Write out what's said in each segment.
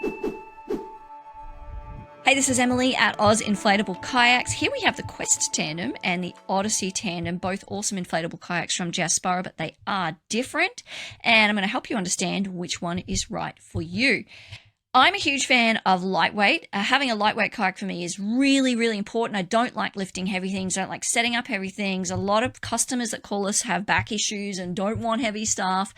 Hey, this is Emily at Oz Inflatable Kayaks. Here we have the Quest Tandem and the Odyssey Tandem, both awesome inflatable kayaks from Jaspara, but they are different. And I'm going to help you understand which one is right for you. I'm a huge fan of lightweight. Having a lightweight kayak for me is really, really important. I don't like lifting heavy things. I don't like setting up heavy things. A lot of customers that call us have back issues and don't want heavy stuff.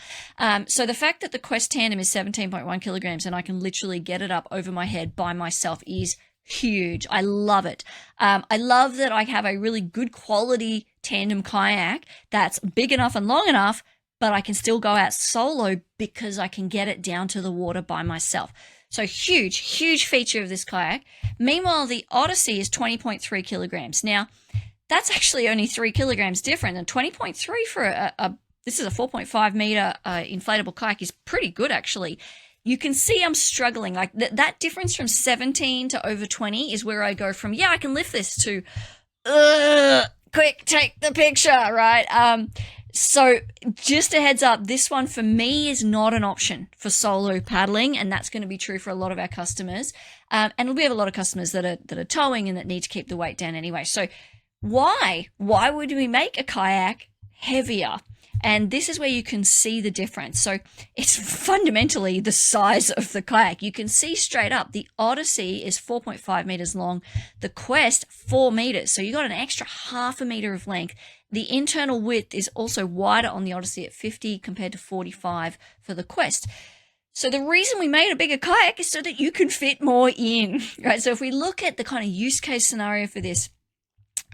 So the fact that the Quest Tandem is 17.1 kilograms and I can literally get it up over my head by myself is huge. I love it. I love that I have a really good quality tandem kayak that's big enough and long enough, but I can still go out solo because I can get it down to the water by myself. So huge, huge feature of this kayak. Meanwhile, the Odyssey is 20.3 kilograms. Now, that's actually only 3 kilograms different, and 20.3 for this is a 4.5 meter inflatable kayak is pretty good actually. You can see I'm struggling. Like that difference from 17 to over 20 is where I go from, yeah, I can lift this to, quick, take the picture, right? So just a heads up, this one for me is not an option for solo paddling, and that's going to be true for a lot of our customers. And we have a lot of customers that are towing and that need to keep the weight down anyway. So why would we make a kayak heavier? And this is where you can see the difference. So it's fundamentally the size of the kayak. You can see straight up the Odyssey is 4.5 meters long, the Quest 4 meters. So you got an extra half a meter of length. The internal width is also wider on the Odyssey at 50 compared to 45 for the Quest. So the reason we made a bigger kayak is so that you can fit more in, right? So if we look at the kind of use case scenario for this,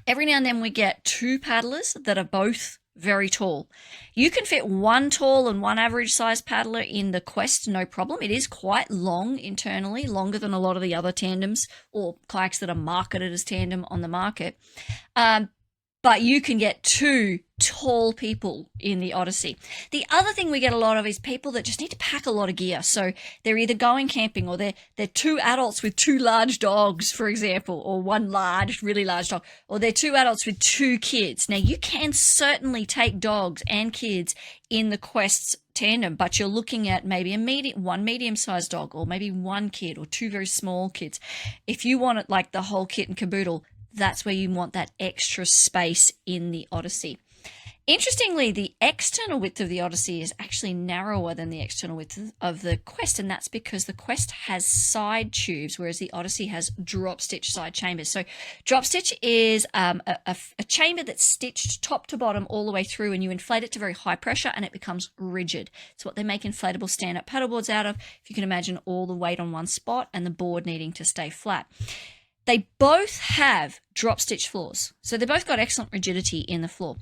every now and then we get two paddlers that are both very tall. You can fit one tall and one average size paddler in the Quest, no problem. It is quite long internally, longer than a lot of the other tandems or kayaks that are marketed as tandem on the market. But you can get two tall people in the Odyssey. The other thing we get a lot of is people that just need to pack a lot of gear. So they're either going camping or they're two adults with two large dogs, for example, or one large, really large dog, or they're two adults with two kids. Now you can certainly take dogs and kids in the Quest's tandem, but you're looking at maybe one medium-sized dog, or maybe one kid or two very small kids. If you want it like the whole kit and caboodle, that's where you want that extra space in the Odyssey. Interestingly, the external width of the Odyssey is actually narrower than the external width of the Quest, and that's because the Quest has side tubes, whereas the Odyssey has drop stitch side chambers. So drop stitch is a chamber that's stitched top to bottom all the way through, and you inflate it to very high pressure and it becomes rigid. It's what they make inflatable stand-up paddleboards out of, if you can imagine all the weight on one spot and the board needing to stay flat. They both have drop stitch floors. So they both got excellent rigidity in the floor.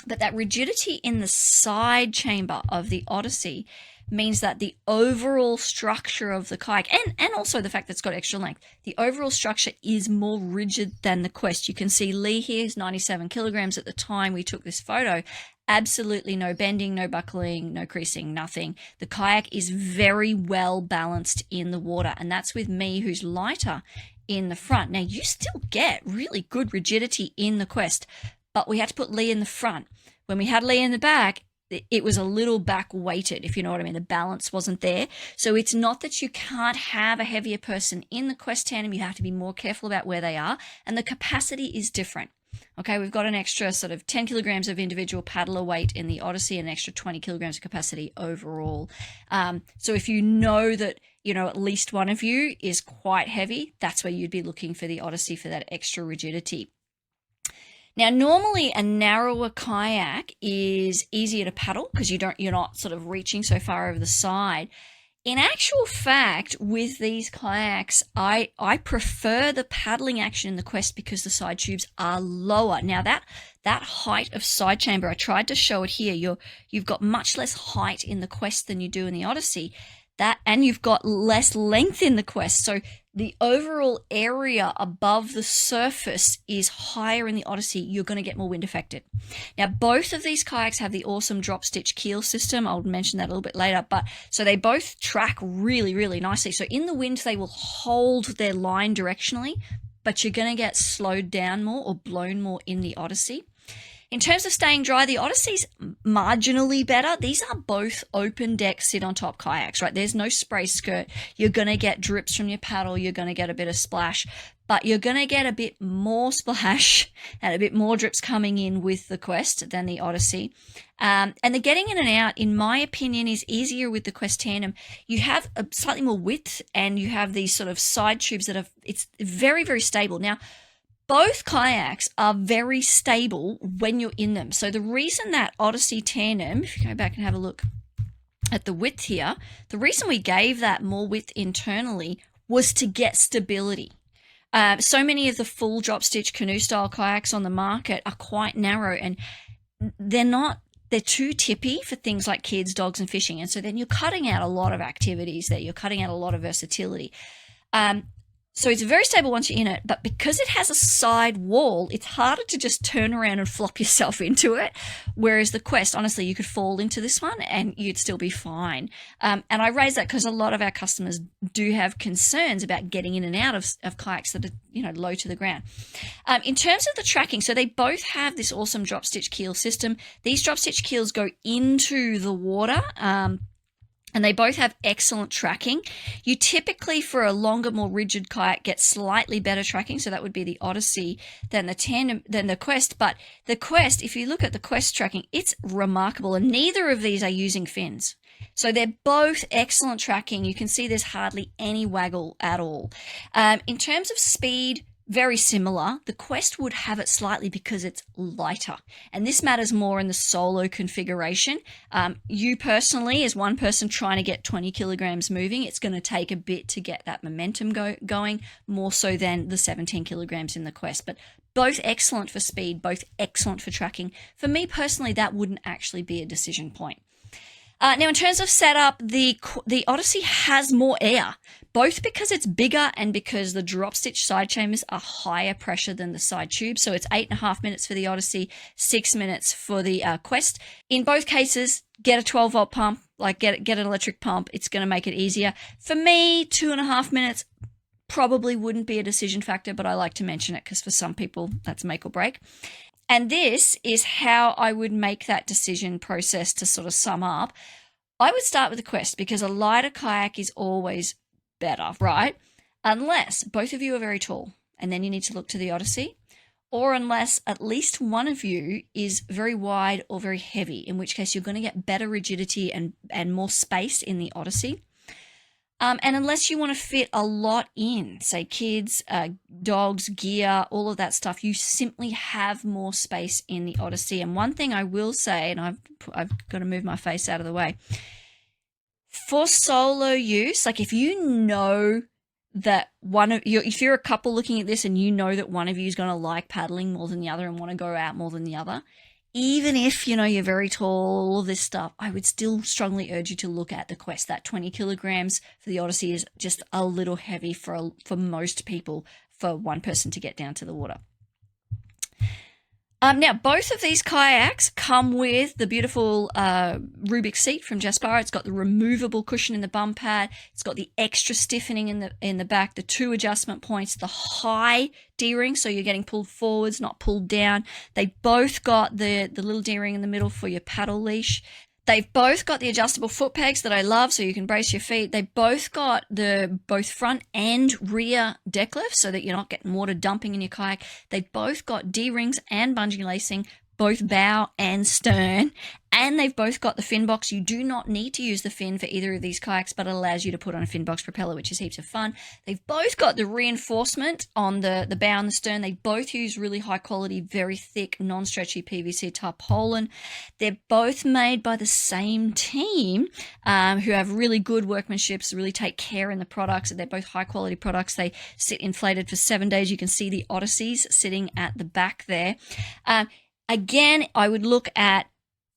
But that rigidity in the side chamber of the Odyssey means that the overall structure of the kayak, and also the fact that it's got extra length, the overall structure is more rigid than the Quest. You can see Lee here is 97 kilograms at the time we took this photo. Absolutely no bending, no buckling, no creasing, nothing. The kayak is very well balanced in the water, and that's with me who's lighter in the front. Now you still get really good rigidity in the Quest, but we had to put Lee in the front. When we had Lee in the back, it was a little back weighted, if you know what I mean. The balance wasn't there. So it's not that you can't have a heavier person in the Quest Tandem. You have to be more careful about where they are. And the capacity is different. Okay, we've got an extra sort of 10 kilograms of individual paddler weight in the Odyssey and an extra 20 kilograms of capacity overall. So if you know that, at least one of you is quite heavy, that's where you'd be looking for the Odyssey for that extra rigidity. Now, normally a narrower kayak is easier to paddle because you're not sort of reaching so far over the side. In actual fact, with these kayaks, I prefer the paddling action in the Quest because the side tubes are lower. Now that height of side chamber, I tried to show it here. You've got much less height in the Quest than you do in the Odyssey. And you've got less length in the Quest. So the overall area above the surface is higher in the Odyssey. You're going to get more wind affected. Now, both of these kayaks have the awesome drop stitch keel system. I'll mention that a little bit later. But so they both track really, really nicely. So in the wind, they will hold their line directionally, but you're going to get slowed down more or blown more in the Odyssey. In terms of staying dry, the Odyssey's marginally better. These are both open deck sit on top kayaks, right? There's no spray skirt. You're going to get drips from your paddle. You're going to get a bit of splash, but you're going to get a bit more splash and a bit more drips coming in with the Quest than the Odyssey. And the getting in and out, in my opinion, is easier with the Quest Tandem. You have a slightly more width, and you have these sort of side tubes that it's very, very stable. Now, both kayaks are very stable when you're in them. So the reason that Odyssey Tandem, if you go back and have a look at the width here, the reason we gave that more width internally was to get stability. So many of the full drop stitch canoe style kayaks on the market are quite narrow, and they're too tippy for things like kids, dogs, and fishing. And so then you're cutting out a lot of activities there. You're cutting out a lot of versatility. So it's very stable once you're in it, but because it has a side wall, it's harder to just turn around and flop yourself into it. Whereas the Quest, honestly, you could fall into this one and you'd still be fine. And I raise that because a lot of our customers do have concerns about getting in and out of kayaks that are, low to the ground. In terms of the tracking, so they both have this awesome drop stitch keel system. These drop stitch keels go into the water, and they both have excellent tracking. You typically, for a longer, more rigid kayak, get slightly better tracking. So that would be the Odyssey than the Quest. But the Quest, if you look at the Quest tracking, it's remarkable. And neither of these are using fins. So they're both excellent tracking. You can see there's hardly any waggle at all. In terms of speed, very similar. The Quest would have it slightly because it's lighter, and this matters more in the solo configuration. You personally, as one person trying to get 20 kilograms moving, it's going to take a bit to get that momentum going, more so than the 17 kilograms in the Quest. But both excellent for speed, both excellent for tracking. For me personally, that wouldn't actually be a decision point. Now, in terms of setup, the Odyssey has more air, both because it's bigger and because the drop stitch side chambers are higher pressure than the side tube. So it's 8.5 minutes for the Odyssey, 6 minutes for the Quest. In both cases, get a 12-volt pump, get an electric pump. It's going to make it easier. For me, 2.5 minutes probably wouldn't be a decision factor, but I like to mention it because for some people, that's make or break. And this is how I would make that decision process to sort of sum up. I would start with the Quest because a lighter kayak is always better, right? Unless both of you are very tall, and then you need to look to the Odyssey, or unless at least one of you is very wide or very heavy, in which case you're going to get better rigidity and more space in the Odyssey. And unless you want to fit a lot in, say kids, dogs, gear, all of that stuff, you simply have more space in the Odyssey. And one thing I will say, and I've got to move my face out of the way, for solo use, like if you know that if you're a couple looking at this and you know that one of you is going to like paddling more than the other and want to go out more than the other, even if, you're very tall, all of this stuff, I would still strongly urge you to look at the Quest. That 20 kilograms for the Odyssey is just a little heavy for most people, for one person to get down to the water. Now, both of these kayaks come with the beautiful Rubik's seat from Jaspara. It's got the removable cushion in the bum pad. It's got the extra stiffening in the back, the 2 adjustment points, the high D-ring, so you're getting pulled forwards, not pulled down. They both got the little D-ring in the middle for your paddle leash. They've both got the adjustable foot pegs that I love, so you can brace your feet. They both got both front and rear deck lifts so that you're not getting water dumping in your kayak. They've both got D-rings and bungee lacing, both bow and stern. And they've both got the fin box. You do not need to use the fin for either of these kayaks, but it allows you to put on a fin box propeller, which is heaps of fun. They've both got the reinforcement on the bow and the stern. They both use really high quality, very thick, non-stretchy PVC tarpaulin. They're both made by the same team who have really good workmanship, really take care in the products. They're both high quality products. They sit inflated for 7 days. You can see the Odysseys sitting at the back there. Again, I would look at,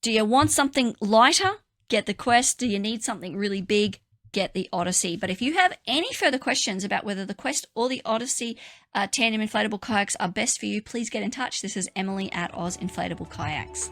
do you want something lighter? Get the Quest. Do you need something really big? Get the Odyssey. But if you have any further questions about whether the Quest or the Odyssey Tandem Inflatable Kayaks are best for you, please get in touch. This is Emily at Oz Inflatable Kayaks.